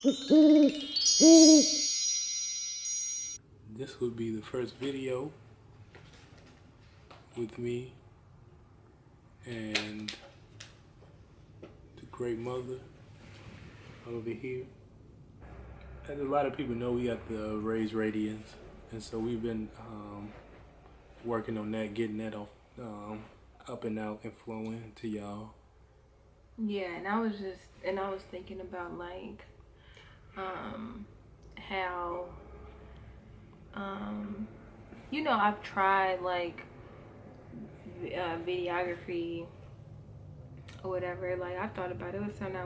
This would be the first video with me and the great mother over here. As a lot of people know, we got the RaisRadiance, and so we've been working on that, getting that off, up and out and flowing to y'all. Yeah, and I was thinking about like how you know, I've tried like videography or whatever. Like I thought about it. It was something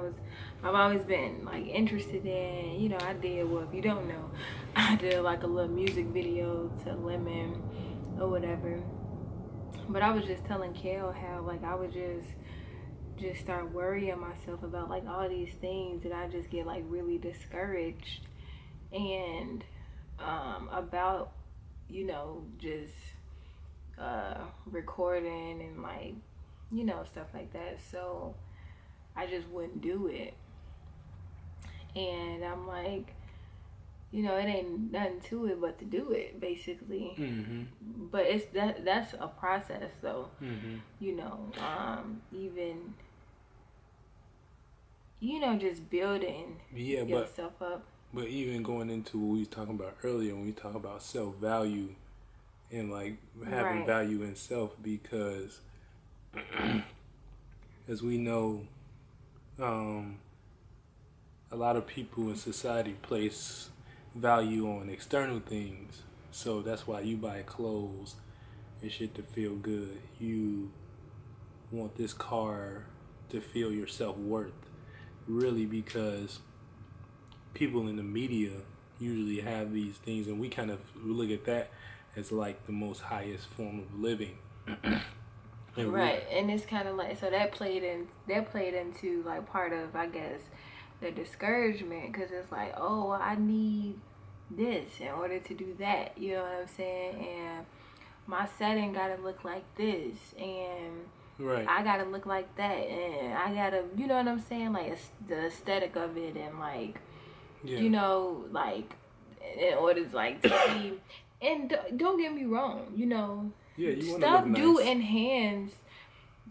I've always been like interested in. You know, I did, well, if you don't know, I did like a little music video to Lemon or whatever. But I was just telling Kale how like I would just start worrying myself about like all these things, and I just get like really discouraged and about, you know, just recording and like, you know, stuff like that. So I just wouldn't do it. And I'm like, you know, it ain't nothing to it but to do it, basically. But it's that's a process though. You know, even, you know, just building yourself up. But even going into what we was talking about earlier, when we talk about self-value and like having value in self, because as we know, a lot of people in society place value on external things. So that's why you buy clothes and shit to feel good. You want this car to feel your self-worth, really, because people in the media usually have these things, and we kind of look at that as like the most highest form of living. Right, and it's kind of like, so that played into like part of, I guess, the discouragement, because it's like, oh, I need this in order to do that, you know what I'm saying? And my setting gotta look like this, and I gotta look like that, and I gotta, you know what I'm saying, like it's the aesthetic of it, and like, you know, like in order to like to see. And don't get me wrong, you know, stuff do enhance,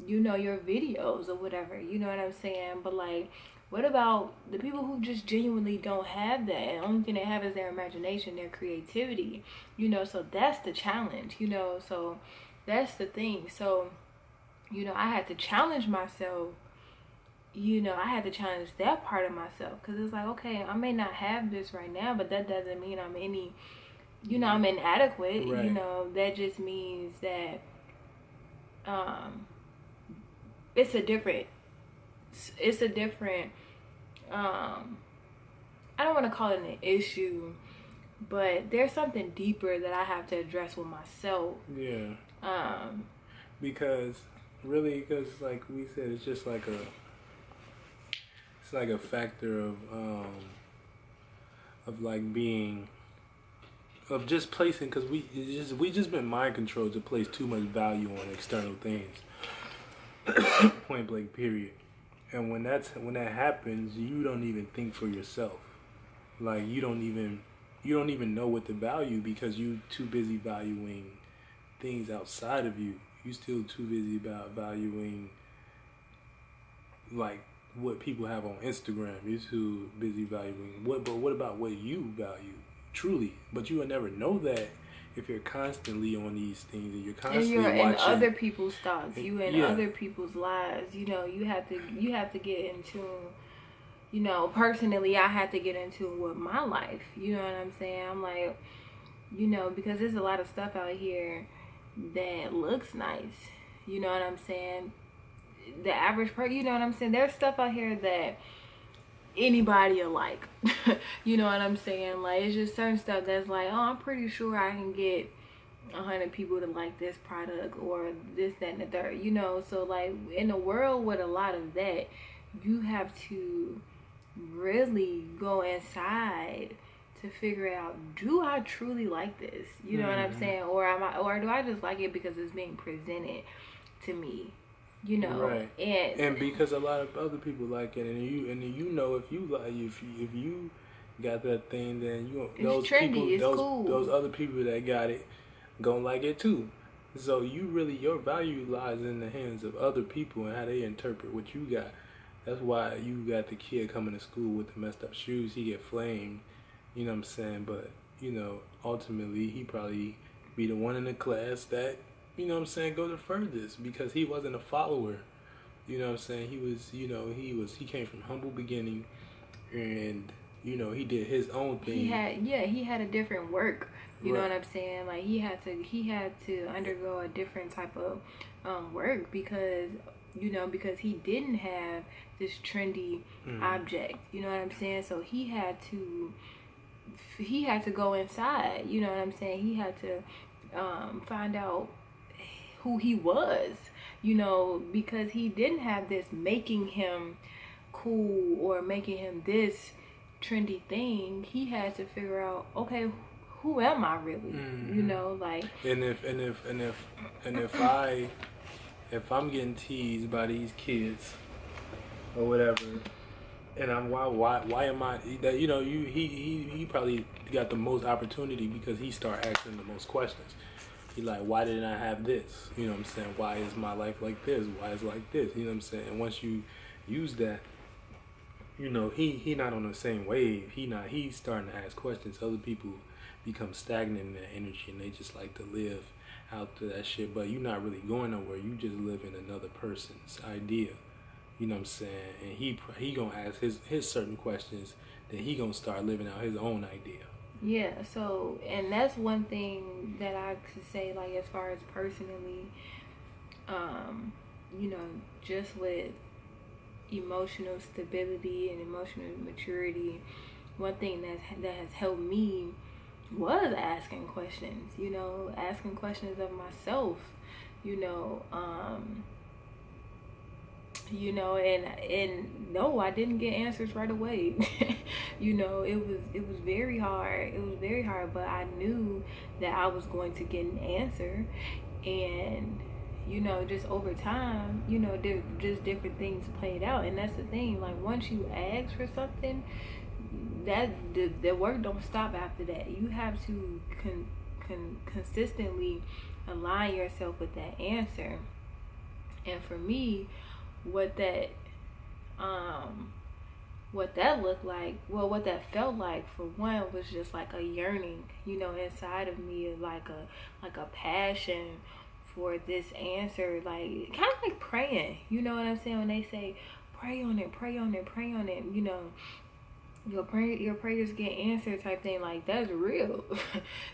you know, your videos or whatever, you know what I'm saying? But like, what about the people who just genuinely don't have that, and the only thing they have is their imagination, their creativity, you know? So that's the challenge, you know? So that's the thing. So, you know, I had to challenge myself. You know, I had to challenge that part of myself, because it's like, okay, I may not have this right now, but that doesn't mean I'm any, you know, I'm inadequate. You know, that just means that it's a different I don't want to call it an issue, but there's something deeper that I have to address with myself. Because like we said, it's just like a factor of like being, of just placing, because we just been mind controlled to place too much value on external things. Point blank, period. And when that happens, you don't even think for yourself. Like you don't even know what to value, because you too busy valuing things outside of you. You still too busy about valuing like what people have on Instagram. You're too busy valuing but what about what you value truly? But you will never know that if you're constantly on these things, and you're constantly watching. In other people's thoughts, you in other people's lives. You know, you have to get into, you know, personally, I had to get into with my life. You know what I'm saying? I'm like, you know, because there's a lot of stuff out here that looks nice. You know what I'm saying? The average person, you know what I'm saying? There's stuff out here that anybody will like. You know what I'm saying? Like, it's just certain stuff that's like, oh, I'm pretty sure I can get 100 people to like this product or this, that, and the third, you know? So like, in a world with a lot of that, you have to really go inside to figure out, do I truly like this? You know what I'm saying? Or do I just like it because it's being presented to me? you know, right. And because a lot of other people like it, and you know, if you got that thing, then it's trendy, it's cool. those other people that got it gonna like it too. So your value lies in the hands of other people and how they interpret what you got. That's why you got the kid coming to school with the messed up shoes. He get flamed, you know what I'm saying? But ultimately he probably be the one in the class that, you know what I'm saying, go the furthest because he wasn't a follower. You know what I'm saying? He came from humble beginning, and he did his own thing. He had a different work. You know what I'm saying? Like he had to undergo a different type of work because because he didn't have this trendy object. You know what I'm saying? So he had to go inside. You know what I'm saying? He had to find out who he was. Because he didn't have this making him cool or making him this trendy thing. He had to figure out, okay, who am I really? Like. And if I'm getting teased by these kids or whatever, and I'm why am I that he probably got the most opportunity because he started asking the most questions. He like, why didn't I have this? You know what I'm saying? Why is my life like this? Why is it like this? You know what I'm saying? And once you use that, he not on the same wave. He's starting to ask questions. Other people become stagnant in their energy and they just like to live out to that shit. But you're not really going nowhere. You just live in another person's idea. You know what I'm saying? And he gonna ask his certain questions. Then he gonna start living out his own idea. Yeah, so, and that's one thing that I could say, like, as far as personally, just with emotional stability and emotional maturity, one thing that has helped me was asking questions, asking questions of myself, and no, I didn't get answers right away. It was very hard. It was very hard, but I knew that I was going to get an answer, and just over time, just different things played out. And that's the thing, like, once you ask for something, that the work don't stop after that. You have to consistently align yourself with that answer. And for me, what that looked like, well, what that felt like, for one, was just like a yearning, inside of me, like a passion for this answer, like kind of like praying. You know what I'm saying? When they say pray on it, pray on it, pray on it, your prayers get answered type thing, like that's real.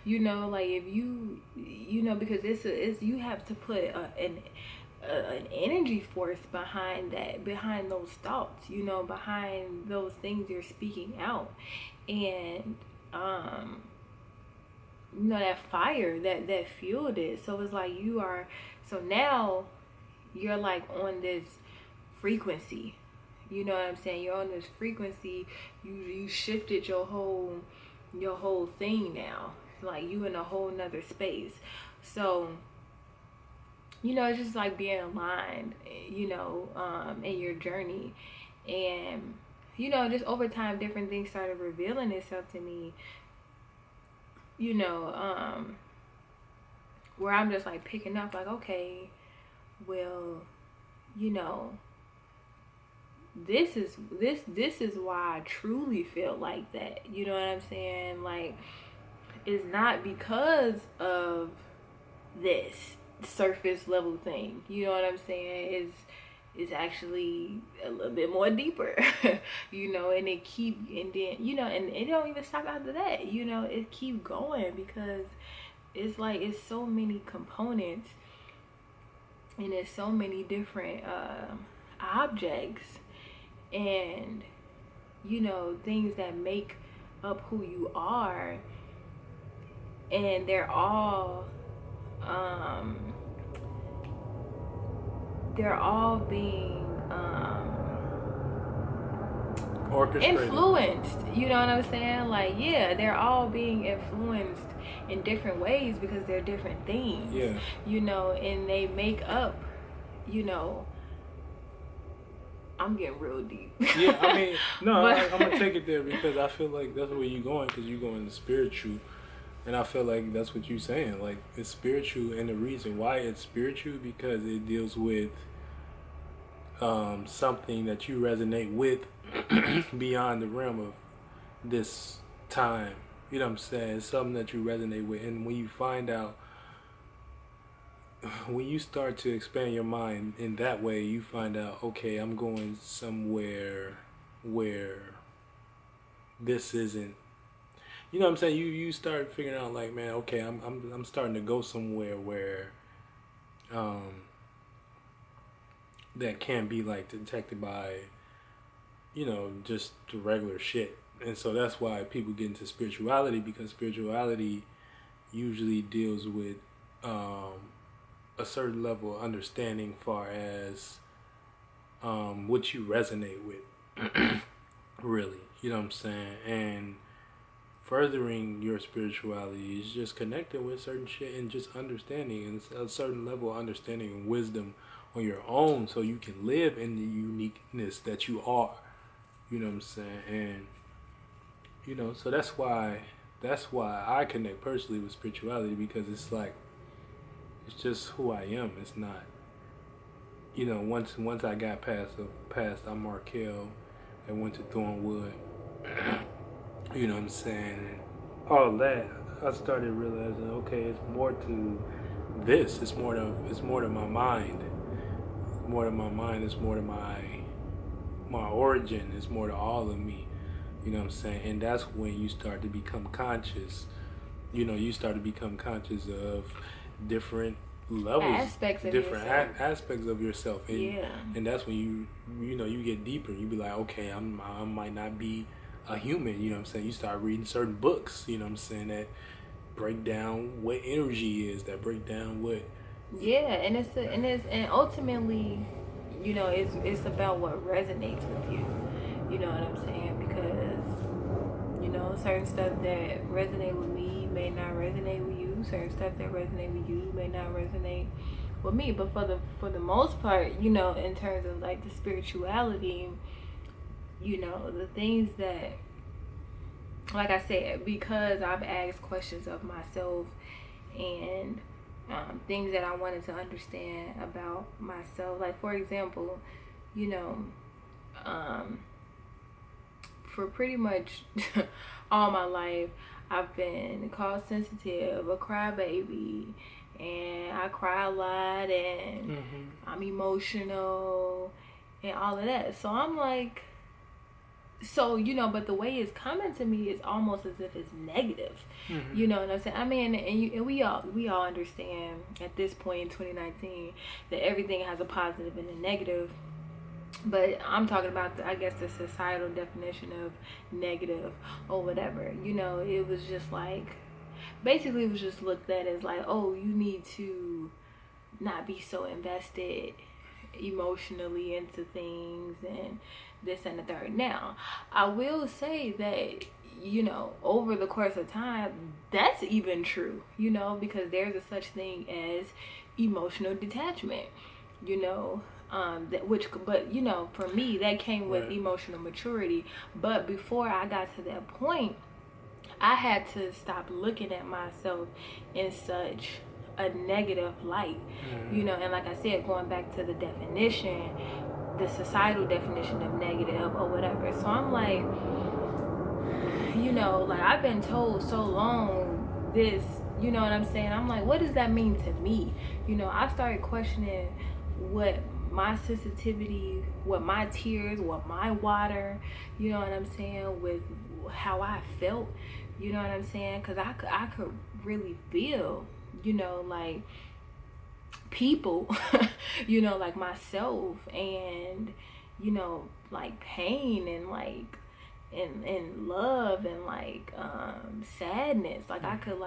Like if you because it's you have to put an energy force behind those thoughts, behind those things you're speaking out, and that fire that fueled it. So it's like now you're like on this frequency. You know what I'm saying? You're on this frequency. You shifted your whole thing now. Like you in a whole nother space. So it's just like being aligned, in your journey. And just over time, different things started revealing itself to me, where I'm just like picking up, like, okay, well, this is why I truly feel like that. You know what I'm saying? Like, it's not because of this surface level thing. You know what I'm saying? It's actually a little bit more deeper. And it don't even stop after that. It keep going, because it's like it's so many components and it's so many different objects and things that make up who you are, and they're all being influenced. You know what I'm saying? Like, yeah, they're all being influenced in different ways because they're different things. Yeah. And they make up I'm getting real deep. Yeah, I mean, no, But I'm gonna take it there because I feel like that's where you're going, because you're going to spiritual, and I feel like that's what you're saying. Like, it's spiritual, and the reason why it's spiritual because it deals with something that you resonate with beyond the realm of this time. You know what I'm saying? It's something that you resonate with, and when you find out, when you start to expand your mind in that way, you find out, okay, I'm going somewhere where this isn't. You know what I'm saying? You start figuring out, like, man, okay, I'm starting to go somewhere where um that can't be like detected by, just the regular shit. And so that's why people get into spirituality, because spirituality usually deals with um a certain level of understanding far as what you resonate with. Really, you know what I'm saying? And furthering your spirituality is just connecting with certain shit and just understanding, and a certain level of understanding and wisdom on your own, so you can live in the uniqueness that you are. You know what I'm saying? And so that's why I connect personally with spirituality, because it's like, it's just who I am. It's not, once I got past I'm Markel and went to Thornwood, you know what I'm saying, and all that, I started realizing, okay, it's more to this. It's more to my mind. It's more to my mind. It's more to my origin. It's more to all of me. You know what I'm saying? And that's when you start to become conscious. You start to become conscious of different levels, aspects of different yourself. aspects of yourself, and Yeah. and that's when you get deeper. You be like, okay, I might not be a human. You know what I'm saying? You start reading certain books. You know what I'm saying, that break down what energy is. That break down what. Yeah, and ultimately, it's about what resonates with you. You know what I'm saying? Because certain stuff that resonate with me may not resonate with you. Certain stuff that resonate with you may not resonate with me. But for the most part, in terms of like the spirituality, the things that, like I said, because I've asked questions of myself and things that I wanted to understand about myself. Like, for example, you know, um, for pretty much all my life, I've been called sensitive, a crybaby, and I cry a lot, and I'm emotional, and all of that. So I'm like, but the way it's coming to me is almost as if it's negative. You know what I'm saying? I mean, and we all understand at this point in 2019 that everything has a positive and a negative. But I'm talking about, I guess, the societal definition of negative or whatever. It was just like, basically, it was just looked at as like, oh, you need to not be so invested emotionally into things and this and the third. Now, I will say that, over the course of time, that's even true, because there's a such thing as emotional detachment, for me, that came with emotional maturity. But before I got to that point, I had to stop looking at myself in such a negative light, and like I said, going back to the definition, the societal definition of negative or whatever. So I'm like, like, I've been told so long this, you know what I'm saying? I'm like, what does that mean to me? I started questioning what my sensitivity, what my tears, what my water, you know what I'm saying, with how I felt, you know what I'm saying? Because I could really feel, like people, like myself, and, like pain, and like, and love, and like sadness. Like, I could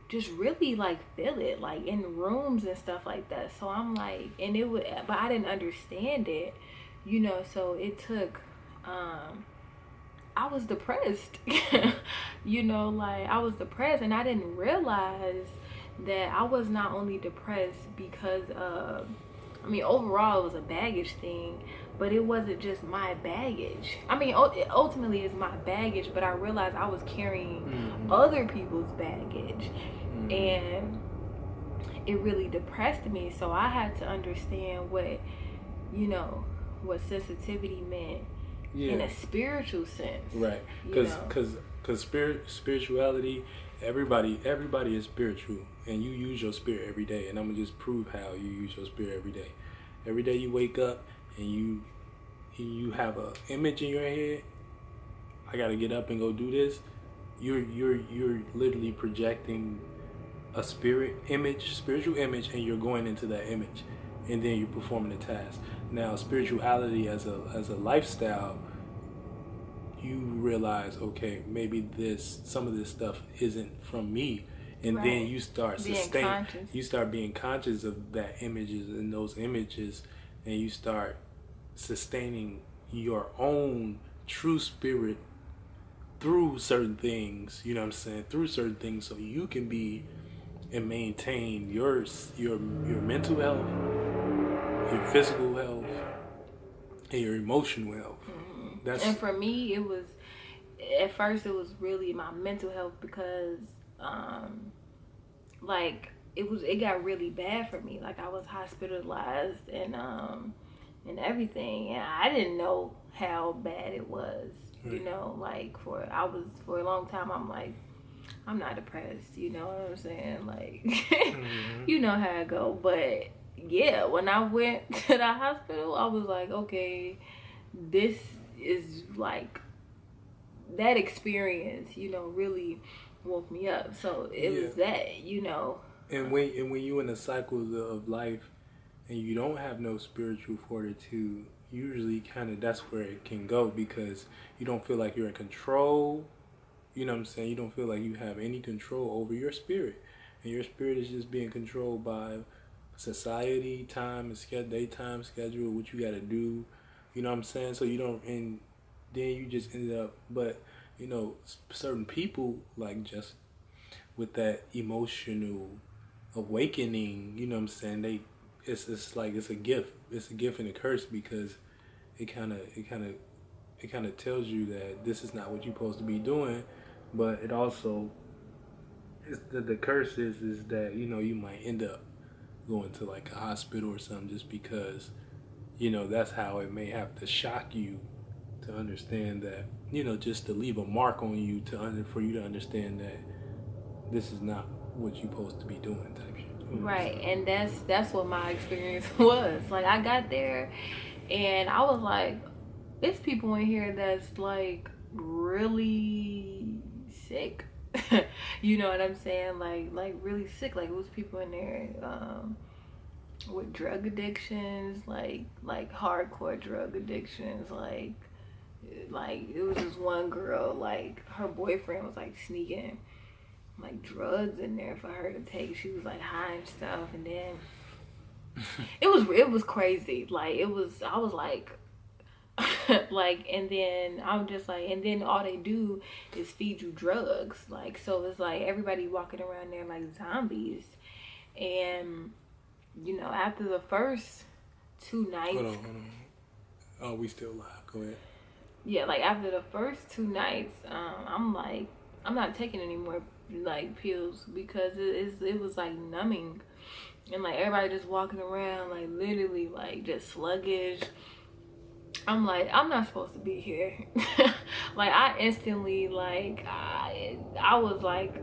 just really like feel it, like in rooms and stuff like that. So I'm like, and it would, but I didn't understand it, so it took I was depressed. Like, I was depressed, and I didn't realize that I was not only depressed because of I mean, overall, it was a baggage thing, but it wasn't just my baggage. I mean, ultimately, it's my baggage, but I realized I was carrying other people's baggage, and it really depressed me. So I had to understand what, you know, what sensitivity meant in a spiritual sense. Right. Because spirituality, everybody is spiritual, and you use your spirit every day. And I'm gonna just prove how you use your spirit every day. Every day you wake up and you have a image in your head. I gotta get up and go do this. You're literally projecting a spiritual image, and you're going into that image, and then you're performing the task. Now, spirituality as a lifestyle, you realize, okay, maybe some of this stuff isn't from me, and then you start you start being conscious of that images and those images, and you start sustaining your own true spirit through certain things, you know what I'm saying, through certain things, so you can be and maintain your mental health, your physical health, and your emotional health. And for me, it was, at first it was really my mental health, because like it got really bad for me. Like I was hospitalized and everything, and I didn't know how bad it was. You know, like for a long time I'm like, I'm not depressed, you know what I'm saying? Like, you know how I go. But yeah, when I went to the hospital, I was like, okay, this is like, that experience, you know, really woke me up. So it was that, you know. And when you in the cycles of life and you don't have no spiritual fortitude, usually kind of that's where it can go, because you don't feel like you're in control. You know what I'm saying? You don't feel like you have any control over your spirit. And your spirit is just being controlled by society, time, and daytime schedule, what you got to do. You know what I'm saying? So you don't, and then you just ended up, but, you know, certain people, like just with that emotional awakening, you know what I'm saying? It's like, it's a gift. It's a gift and a curse, because it kind of tells you that this is not what you're supposed to be doing. But it also, the curse is that, you know, you might end up going to like a hospital or something, just because, you know, that's how it may have to shock you to understand that, you know, just to leave a mark on you for you to understand that this is not what you're supposed to be doing, type shit. Right, and that's what my experience was. Like I got there and I was like, there's people in here that's like really sick. You know what I'm saying? Like really sick. Like it was people in there with drug addictions, like hardcore drug addictions, like it was this one girl, like her boyfriend was like sneaking like drugs in there for her to take. She was like high and stuff, and then it was crazy. Like I was like like, and then I'm just like, and then all they do is feed you drugs. Like, so it's like everybody walking around there like zombies. And you know, after the first 2 nights, hold on. Oh, we still live. Go ahead. Yeah, like after the first 2 nights, I'm like, I'm not taking any more like pills, because it was like numbing, and like everybody just walking around like literally like just sluggish. I'm like, I'm not supposed to be here. Like I instantly, like I was like,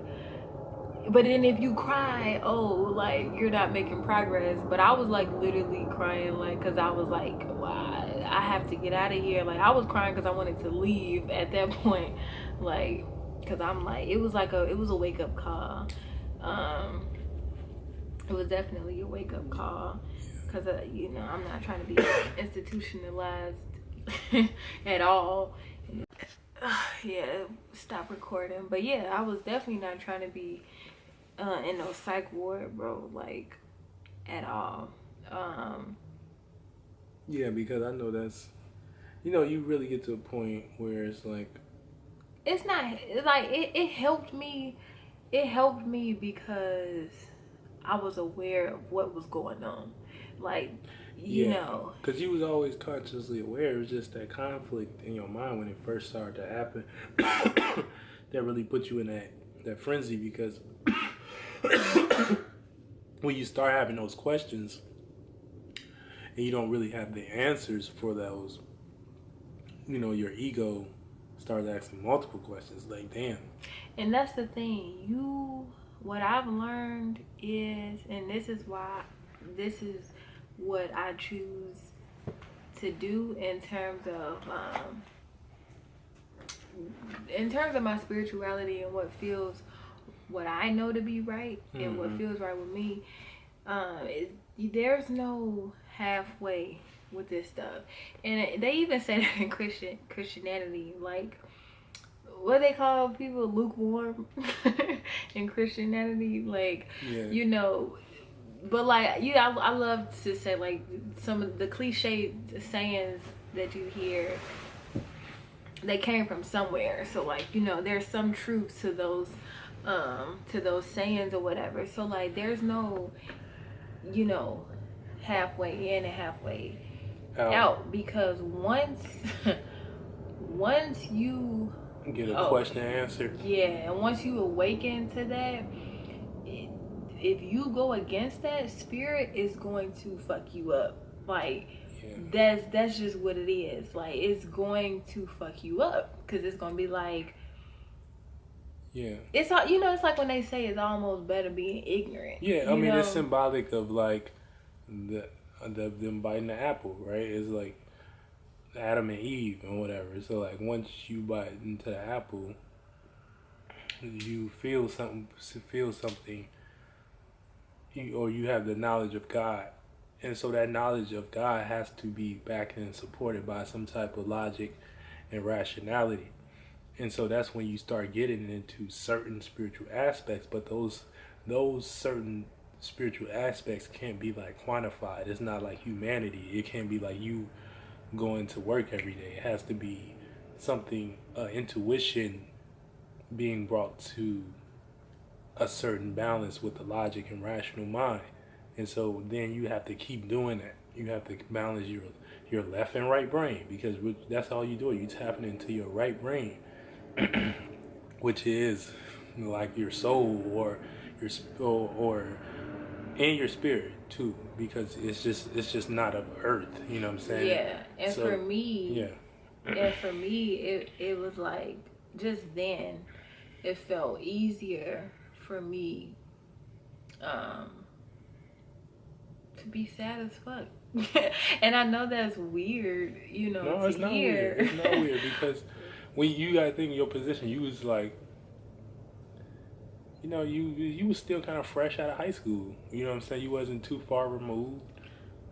but then if you cry, oh, like you're not making progress. But I was like literally crying, like, because I was like, wow, I have to get out of here. Like I was crying because I wanted to leave at that point, like, because I'm like, it was a wake up call. It was definitely a wake up call, because you know, I'm not trying to be institutionalized at all. Yeah, stop recording. But yeah, I was definitely not trying to be in no psych ward, bro, like at all. Yeah, because I know that's, you know, you really get to a point where it's like, it's not like it helped me. It helped me because I was aware of what was going on. Like, you know. Because you was always consciously aware. It was just that conflict in your mind when it first started to happen that really put you in that frenzy. Because when you start having those questions and you don't really have the answers for those, your ego starts asking multiple questions. Like, damn. And that's the thing. What I've learned is, and this is what I choose to do in terms of my spirituality and what I know to be right and what feels right with me. There's no halfway with this stuff, and they even say that in Christianity, like, what they call people lukewarm in Christianity, like, but like, I love to say, like, some of the cliche sayings that you hear, they came from somewhere. So, like, there's some truth to those sayings or whatever. So, like, there's no, halfway in and halfway out, because once you get a question answered. Yeah, and once you awaken to that, if you go against that, spirit is going to fuck you up. Like, that's just what it is. Like, it's going to fuck you up, because it's going to be like, it's all, it's like when they say it's almost better being ignorant. I mean, it's symbolic of, like, them biting the apple, right? It's like Adam and Eve and whatever. So, like, once you bite into the apple, you feel something, or you have the knowledge of God. And so that knowledge of God has to be backed and supported by some type of logic and rationality. And so that's when you start getting into certain spiritual aspects, but those certain spiritual aspects can't be, like, quantified. It's not like humanity. It can't be like you going to work every day. It has to be something, intuition being brought to a certain balance with the logic and rational mind. And so then you have to keep doing that. You have to balance your left and right brain, because that's all you do. You tapping into your right brain, which is like your soul or and your spirit too, because it's just not of earth. You know what I'm saying? Yeah, and so, for me, it was like, just then, it felt easier for me to be sad as fuck. And I know that's weird, No, it's not weird. It's not weird, because when you gotta think your position, you was like, you was still kind of fresh out of high school. You know what I'm saying? You wasn't too far removed.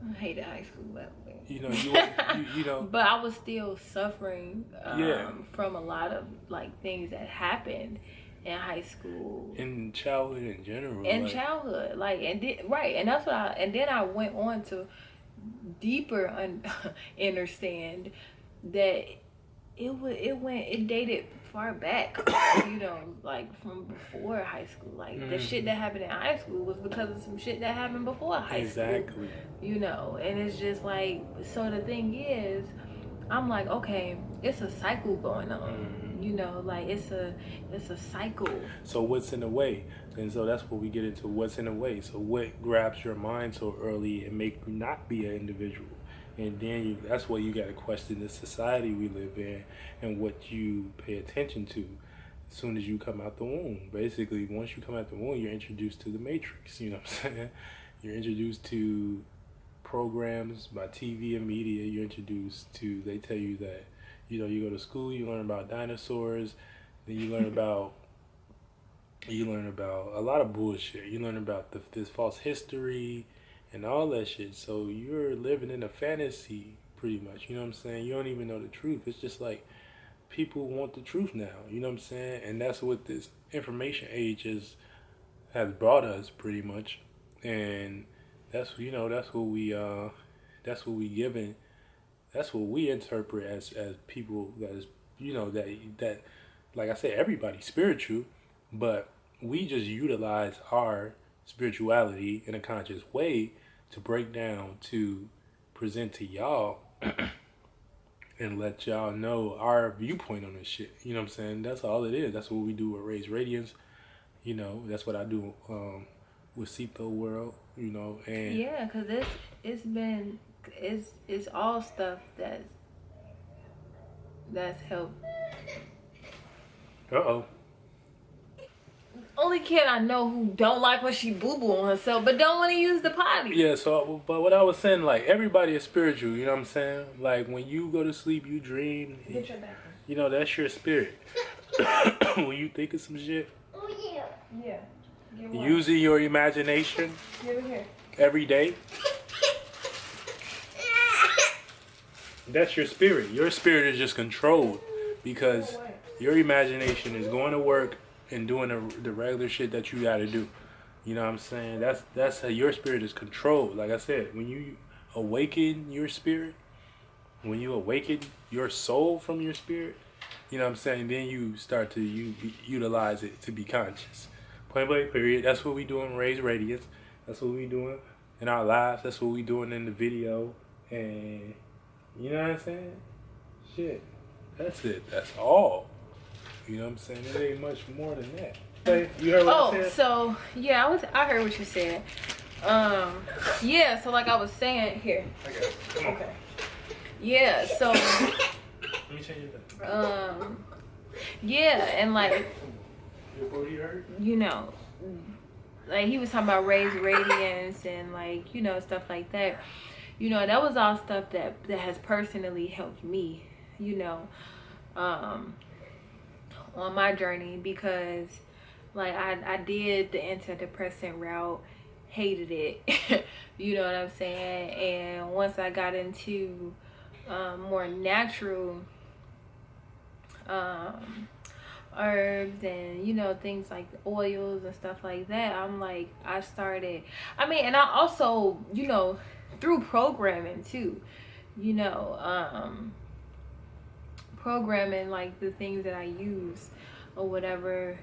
I hated high school that way. But I was still suffering from a lot of, like, things that happened in high school, in childhood in general, and that's what and then I went on to deeper understand that it dated far back, like from before high school. Like, the shit that happened in high school was because of some shit that happened before high school. Exactly. And it's just like, so the thing is, I'm like, okay, it's a cycle going on. Like, it's a cycle. So what's in the way? And so that's what we get into. What's in the way? So what grabs your mind so early and make you not be an individual? And then that's where you got to question the society we live in and what you pay attention to as soon as you come out the womb. Basically, once you come out the womb, you're introduced to the matrix. You know what I'm saying? You're introduced to programs by TV and media. You're introduced to, they tell you that, you go to school, you learn about dinosaurs, then you learn about a lot of bullshit. You learn about this false history and all that shit. So you're living in a fantasy pretty much. You know what I'm saying? You don't even know the truth. It's just like, people want the truth now. You know what I'm saying? And that's what this information age has brought us pretty much. And that's what we interpret as people that is, that like I said, everybody's spiritual, but we just utilize our spirituality in a conscious way to break down to present to y'all and let y'all know our viewpoint on this shit. You know what I'm saying? That's all it is. That's what we do with Raise Radiance. You know, that's what I do with Sito World. You know, and yeah, cause it's all stuff that's helped. Uh-oh. Only kid I know who don't like when she boo-boo on herself, but don't want to use the potty. Yeah, so, but what I was saying, like, everybody is spiritual, you know what I'm saying? Like, when you go to sleep, you dream. Get your back. You know, that's your spirit. When you think of some shit. Oh, yeah. Yeah. Using your imagination Give it here. every day. That's your spirit. Your spirit is just controlled because your imagination is going to work and doing the regular shit that you got to do. You know what I'm saying? That's how your spirit is controlled. Like I said, when you awaken your spirit, when you awaken your soul from your spirit, you know what I'm saying? Then you start to utilize it to be conscious. Point blank period. That's what we doing. Raise Radiance. That's what we doing in our lives. That's what we doing in the video. And you know what I'm saying? Shit. That's it. That's all. You know what I'm saying? It ain't much more than that. Hey, you heard what I said? So yeah, I heard what you said. Yeah, so like I was saying here. Okay. Come on. Okay. Yeah, so Let me change that. yeah, and like Your booty hurt? you know, like he was talking about Raise Radiance and like, you know, stuff like that. You know, that was all stuff that has personally helped me, you know, on my journey, because like I did the antidepressant route, hated it. You know what I'm saying? And once I got into more natural herbs and, you know, things like oils and stuff like that, I'm like, I started, I mean, and I also, you know, through programming too, you know, programming like the things that I use or whatever,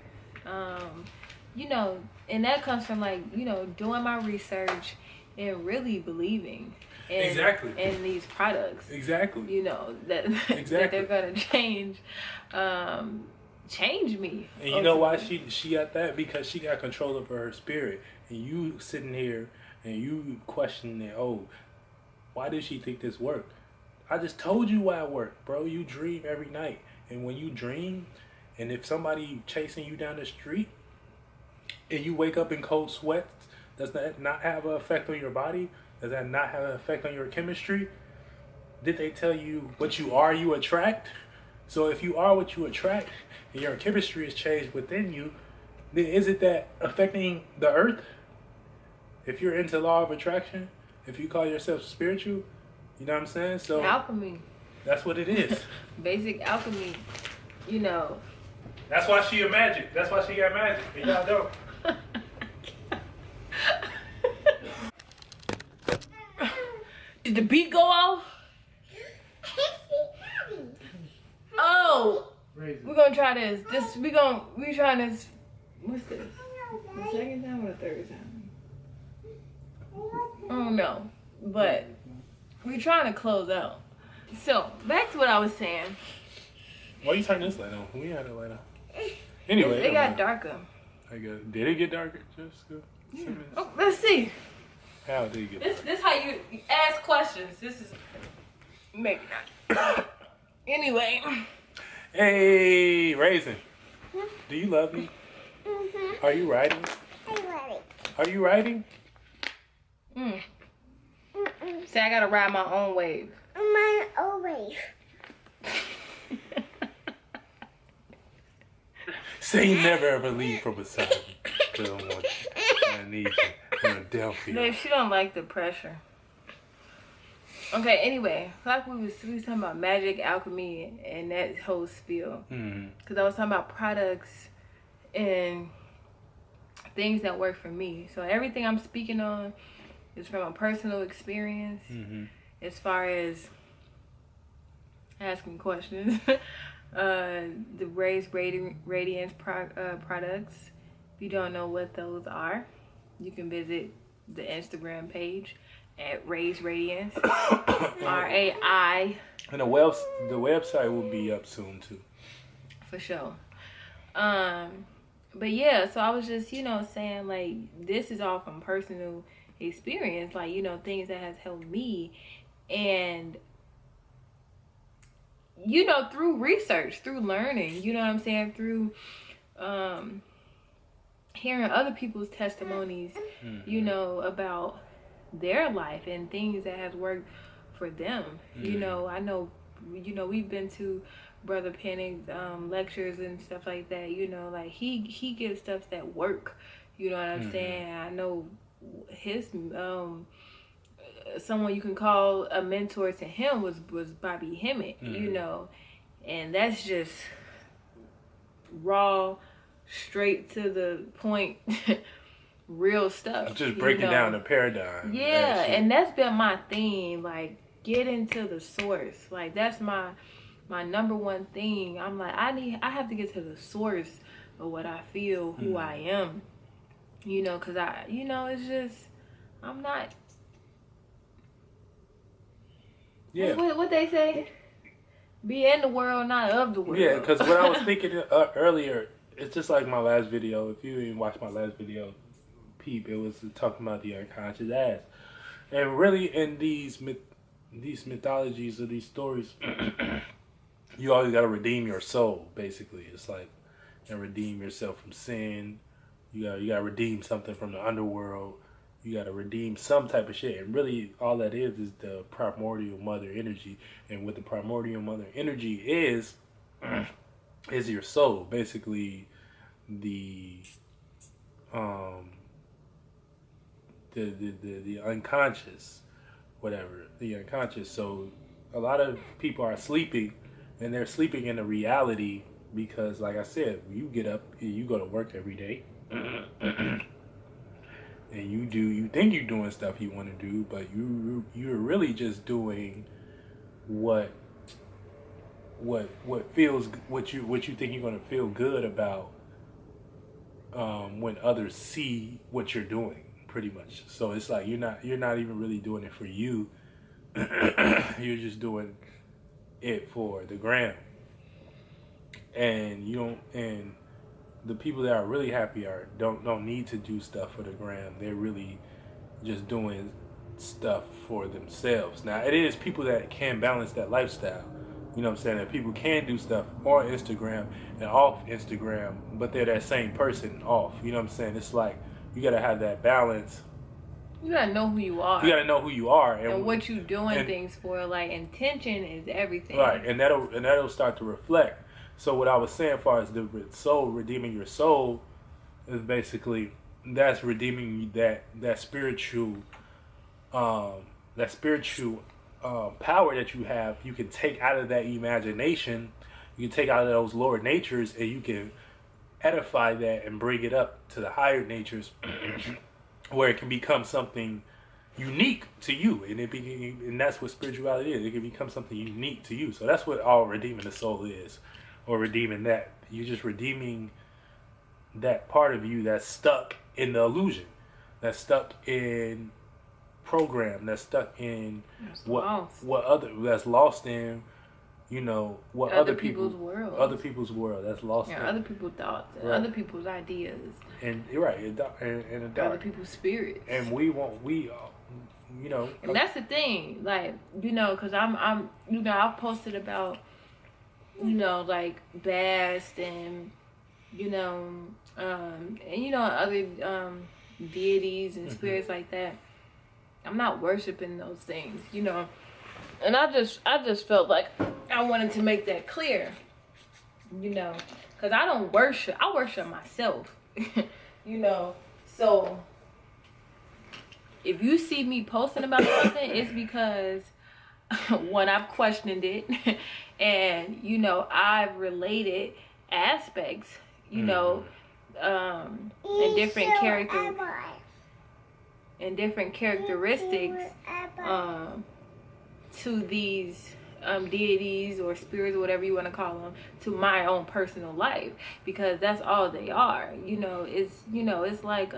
you know, and that comes from like, you know, doing my research and really believing in these products. Exactly. You know, that Exactly. that they're gonna change me. And you know why she got that? Because she got control over her spirit. And you sitting here and you questioning it, oh, why did she think this worked? I just told you why it worked, bro. You dream every night. And when you dream, and if somebody chasing you down the street and you wake up in cold sweats, does that not have an effect on your body? Does that not have an effect on your chemistry? Did they tell you what you are, you attract? So if you are what you attract and your chemistry is changed within you, then isn't that affecting the earth? If you're into law of attraction, if you call yourself spiritual, you know what I'm saying? So alchemy. That's what it is. Basic alchemy, you know. That's why she a magic. That's why she got magic. And y'all don't. Did the beat go off? Oh, we're gonna try this. We trying this. What's this? The second time or the third time? I don't know, but we're trying to close out. So back to what I was saying. Why you turn this light on? We had it light on. Anyway, It got darker. Did it get darker, Jessica? Yeah. Oh, let's see. How did it get darker? This how you ask questions. This is maybe not. Anyway. Hey, Raisin. Do you love me? Mm-hmm. Are you writing? I love it. Are you writing? Say I gotta ride my own wave. My always. Say you never ever leave from beside me. I don't want you. I need you. I'm down for you. Babe, she don't like the pressure. Okay, anyway, like we was talking about magic, alchemy, and that whole spiel. Because I was talking about products and things that work for me. So everything I'm speaking on is from a personal experience. As far as asking questions. The RaisRadiance products. If you don't know what those are, you can visit the Instagram page at RaisRadiance. RAI. And the website will be up soon too. For sure. But yeah, so I was just, you know, saying like this is all from personal experience, like, you know, things that has helped me. And you know, through research, through learning, you know what I'm saying, through hearing other people's testimonies, you know, about their life and things that has worked for them. You know, I know, you know, we've been to Brother Penning's lectures and stuff like that. You know, like he gives stuff that work. You know what I'm saying? I know his someone you can call a mentor to him was Bobby Hemmett. You know, and that's just raw, straight to the point, real stuff. Just breaking down the paradigm. Yeah, and that's been my theme. Like, get into the source. Like, that's my number one thing. I'm like, I have to get to the source of what I feel, who I am. You know, because you know, it's just, I'm not. Yeah. What they say? Be in the world, not of the world. Yeah, because what I was thinking earlier, it's just like my last video. If you didn't watch my last video, peep, it was talking about the unconscious ass. And really, in these mythologies or these stories, you always got to redeem your soul. Basically, it's like, and redeem yourself from sin. You got to redeem something from the underworld. You got to redeem some type of shit. And really, all that is the primordial mother energy. And what the primordial mother energy is your soul. Basically, the unconscious, whatever, the unconscious. So a lot of people are sleeping, and they're sleeping in a reality because, like I said, you get up, you go to work every day. And you think you're doing stuff you want to do, but you're really just doing what feels, what you think you're going to feel good about when others see what you're doing, pretty much. So it's like you're not even really doing it for you. You're just doing it for the gram. And you don't, and the people that are really happy don't need to do stuff for the gram. They're really just doing stuff for themselves. Now, it is people that can balance that lifestyle. You know what I'm saying? That people can do stuff on Instagram and off Instagram, but they're that same person off. You know what I'm saying? It's like you got to have that balance. You got to know who you are. You got to know who you are. And what you doing things for. Like, intention is everything. Right, and that'll start to reflect. So what I was saying, as far as the soul, redeeming your soul, is basically that's redeeming that spiritual power that you have. You can take out of that imagination, you can take out of those lower natures, and you can edify that and bring it up to the higher natures, where it can become something unique to you, and that's what spirituality is. It can become something unique to you. So that's what all redeeming the soul is. Or redeeming that. You're just redeeming that part of you that's stuck in the illusion, that's stuck in program, that's stuck in that's lost in, you know, what other people's world, that's lost in other people's thoughts, and other people's ideas, and you're right, and the dark, other people's spirits, and you know, and that's the thing, like, you know, because I'm you know, I've posted about, you know, like Bast and, you know, and, you know, other deities and spirits like that. I'm not worshiping those things, you know. And I just felt like I wanted to make that clear, you know, because I don't worship. I worship myself, you know. So if you see me posting about something, it's because, one, I've questioned it. And, you know, I've related aspects, you know, and different characteristics to these deities or spirits, or whatever you want to call them, to my own personal life, because that's all they are. You know, it's like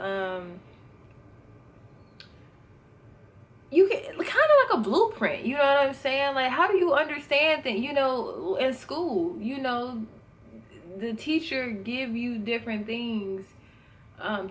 you can kind of like a blueprint, you know what I'm saying? Like, how do you understand things? You know, in school, you know, the teacher give you different things,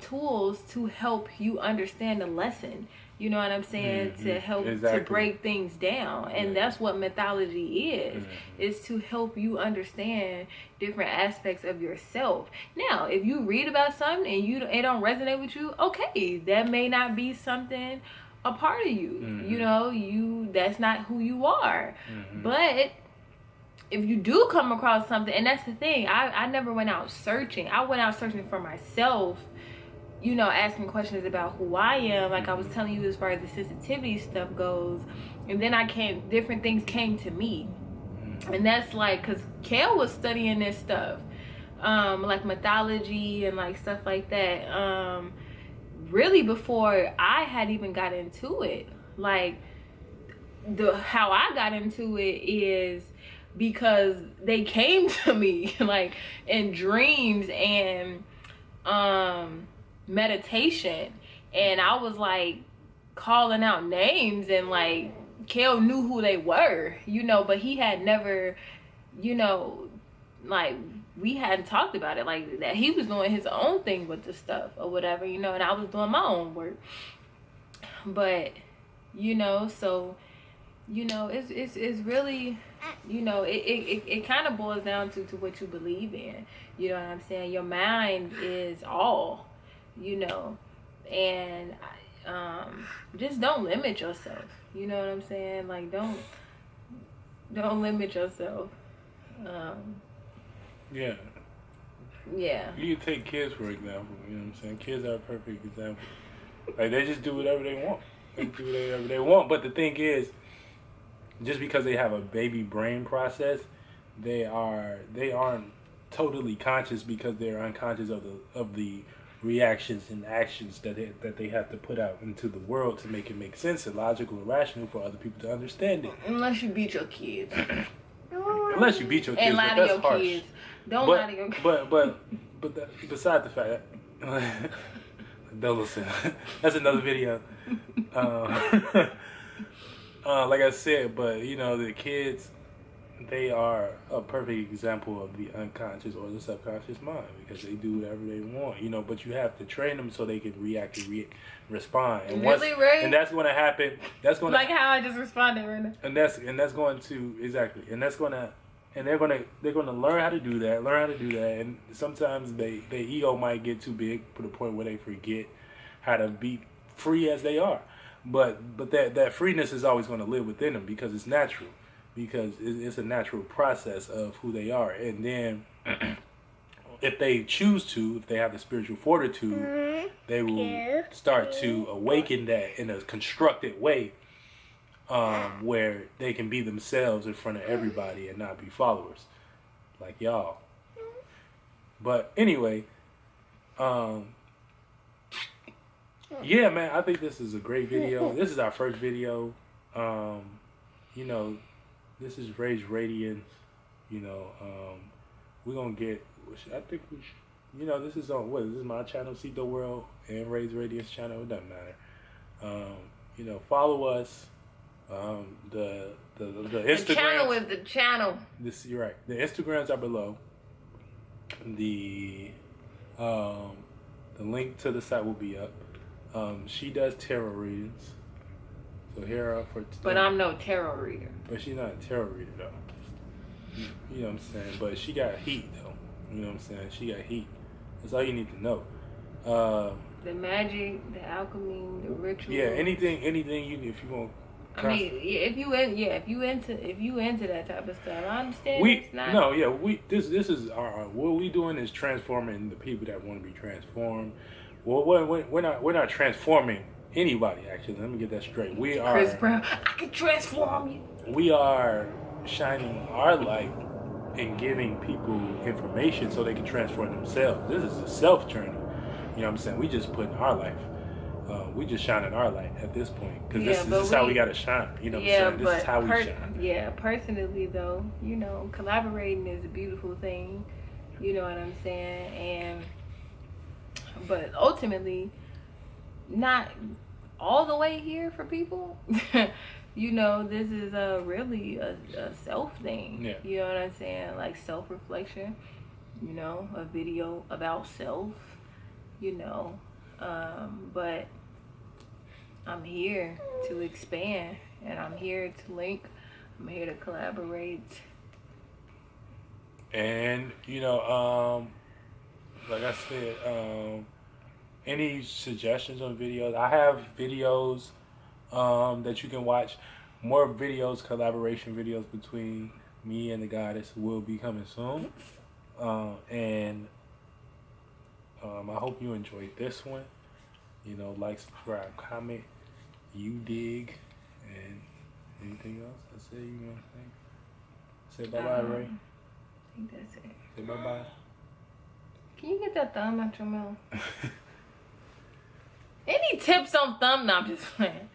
tools to help you understand the lesson. You know what I'm saying? To help to break things down. And that's what mythology is. Is to help you understand different aspects of yourself. Now, if you read about something and it don't resonate with you, okay, that may not be something a part of you. You know, that's not who you are. But if you do come across something, and that's the thing, I never went out searching. I went out searching for myself, you know, asking questions about who I am, like I was telling you as far as the sensitivity stuff goes. And then different things came to me. And that's like, because Kale was studying this stuff, like mythology and like stuff like that, really before I had even got into it. Like, how I got into it is because they came to me like in dreams and meditation, and I was like calling out names, and like Kale knew who they were, you know, but he had never, you know, like we hadn't talked about it like that. He was doing his own thing with the stuff or whatever, you know, and I was doing my own work. But you know, so you know, it's really, you know, it kind of boils down to what you believe in. You know what I'm saying? Your mind is all, you know, and just don't limit yourself. You know what I'm saying? Like, don't limit yourself. Yeah. You can take kids for example. You know what I'm saying? Kids are a perfect example. Like, they just do whatever they want. They do whatever they want. But the thing is, just because they have a baby brain process, they aren't totally conscious, because they're unconscious of the reactions and actions that they have to put out into the world to make it make sense and logical and rational for other people to understand it. Unless you beat your kids. Unless you beat your kids, and lie to your kids. Don't lie to your kids. But besides the fact that don't listen. That's another video. Like I said, but you know, the kids, they are a perfect example of the unconscious or the subconscious mind, because they do whatever they want, you know. But you have to train them so they can react and respond. And right? And that's going to happen. That's going like how I just responded right now. And that's going to and they're going to learn how to do that. And sometimes their ego might get too big to the point where they forget how to be free as they are. But that freeness is always going to live within them, because it's natural, because it's a natural process of who they are. And then if they choose to, if they have the spiritual fortitude, they will start to awaken that in a constructed way, where they can be themselves in front of everybody and not be followers like y'all. But anyway, yeah, man, I think this is a great video. This is our first video. You know, this is RaisRadiance. You know, we're gonna get. I think we should, you know, this is on what? This is my channel, See the World, and RaisRadiance channel. It doesn't matter. You know, follow us. The Instagram. The channel is the channel. You're right. The Instagrams are below. The link to the site will be up. She does tarot readings. So here are for today. But I'm no tarot reader. But she's not a tarot reader though. You know what I'm saying? But she got heat though. You know what I'm saying? She got heat. That's all you need to know. The magic, the alchemy, the ritual. Yeah, anything you, if you want. I mean, if you into that type of stuff, I understand. This is our what we doing is transforming the people that want to be transformed. Well, we're not transforming anybody. Actually, let me get that straight. We are Chris Brown. I can transform you. We are shining our light and giving people information so they can transform themselves. This is a self journey. You know what I'm saying? We just putting our life. We just shining our light at this point, because this is how we gotta shine. You know what I'm saying? This is how we shine. Yeah, personally though, you know, collaborating is a beautiful thing. You know what I'm saying? But ultimately, not all the way here for people. You know, this is really a self thing. Yeah. You know what I'm saying? Like self-reflection, you know, a video about self, you know. But I'm here to expand, and I'm here to link. I'm here to collaborate. And, you know, like I said, any suggestions on videos? I have videos that you can watch. More videos, collaboration videos between me and the goddess will be coming soon. And I hope you enjoyed this one. You know, like, subscribe, comment, you dig, and anything else I say you want to say? Say bye-bye, Ray. I think that's it. Say bye-bye. Can you get that thumb out your mouth? Any tips on thumb? No, I'm just playing.